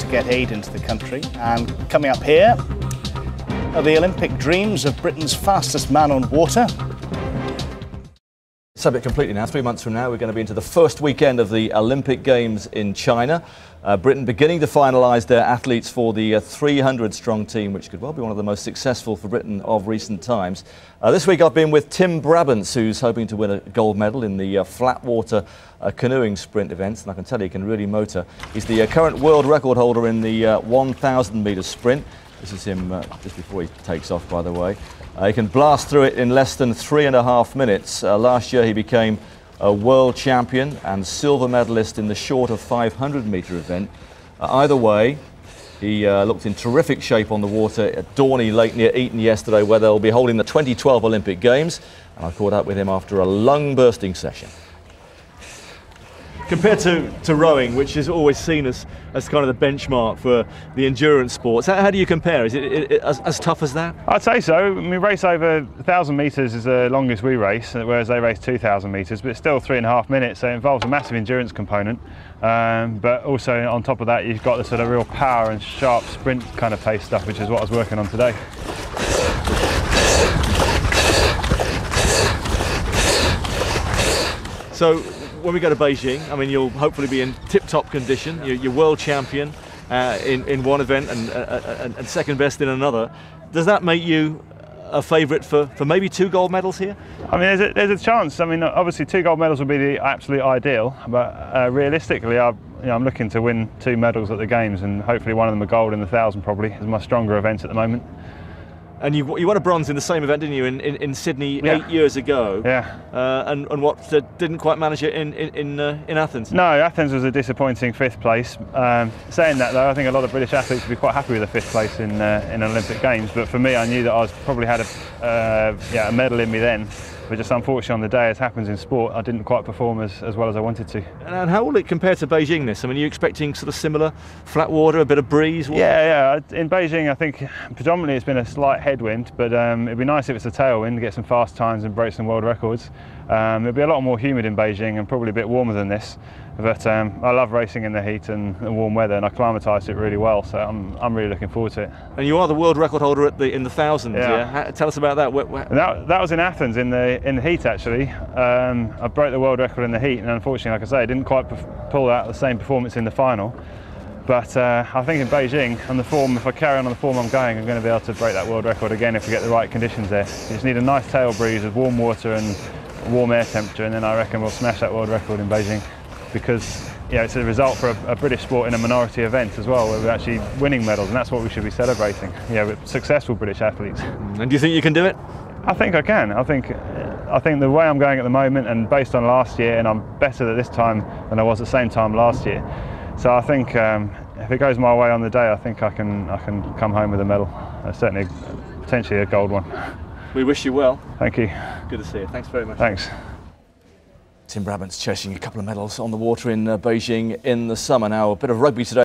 to get aid into the country. And coming up here are the Olympic dreams of Britain's fastest man on water. Subject completely now. 3 months from now we're going to be into the first weekend of the Olympic Games in China. Britain beginning to finalise their athletes for the 300-strong team, which could well be one of the most successful for Britain of recent times. This week I've been with Tim Brabants, who's hoping to win a gold medal in the flat water canoeing sprint events, and I can tell you he can really motor. He's the current world record holder in the 1,000-metre sprint. This is him just before he takes off, by the way. He can blast through it in less than 3.5 minutes. Last year he became a world champion and silver medalist in the shorter 500-metre event. Either way, he looked in terrific shape on the water at Dorney Lake near Eton yesterday, where they'll be holding the 2012 Olympic Games. And I caught up with him after a lung-bursting session. Compared to rowing, which is always seen as kind of the benchmark for the endurance sports, how do you compare? Is it as tough as that? I'd say so. We race over 1,000 metres is the longest we race, whereas they race 2,000 metres, but it's still 3.5 minutes, so it involves a massive endurance component. But also on top of that, you've got the sort of real power and sharp sprint kind of pace stuff, which is what I was working on today. So when we go to Beijing, I mean, you'll hopefully be in tip-top condition. You're world champion in one event and second best in another. Does that make you a favourite for maybe 2 gold medals here? I mean, there's a chance. I mean, obviously 2 gold medals would be the absolute ideal, but realistically, I'm looking to win 2 medals at the Games, and hopefully one of them a gold in the 1,000 probably is my stronger event at the moment. And you won a bronze in the same event, didn't you, in Sydney 8 years ago? Yeah. And what didn't quite manage it in Athens? No, Athens was a disappointing 5th place. Saying that though, I think a lot of British athletes would be quite happy with a 5th place in Olympic Games. But for me, I knew that I probably had a medal in me then. But just unfortunately on the day, as happens in sport, I didn't quite perform as well as I wanted to. And how will it compare to Beijing this? I mean, are you expecting sort of similar flat water, a bit of breeze? Yeah. In Beijing, I think predominantly it's been a slight headwind, but it'd be nice if it's a tailwind to get some fast times and break some world records. It'll be a lot more humid in Beijing and probably a bit warmer than this. But I love racing in the heat and the warm weather, and I acclimatised it really well, so I'm really looking forward to it. And you are the world record holder in the 1,000, yeah? Tell us about that. That was in Athens in the heat actually. I broke the world record in the heat, and unfortunately, like I say, I didn't quite pull out the same performance in the final. But I think in Beijing, on the form, if I carry on the form I'm going to be able to break that world record again if we get the right conditions there. You just need a nice tail breeze with warm water and warm air temperature, and then I reckon we'll smash that world record in Beijing. Because it's a result for a British sport in a minority event as well, where we're actually winning medals, and that's what we should be celebrating. With successful British athletes. And do you think you can do it? I think I can. I think the way I'm going at the moment, and based on last year, and I'm better at this time than I was at the same time last year. So I think if it goes my way on the day, I think I can come home with a medal. Certainly, potentially a gold one. We wish you well. Thank you. Good to see you. Thanks very much. Thanks. Tim Brabants chasing a couple of medals on the water in Beijing in the summer. Now a bit of rugby today.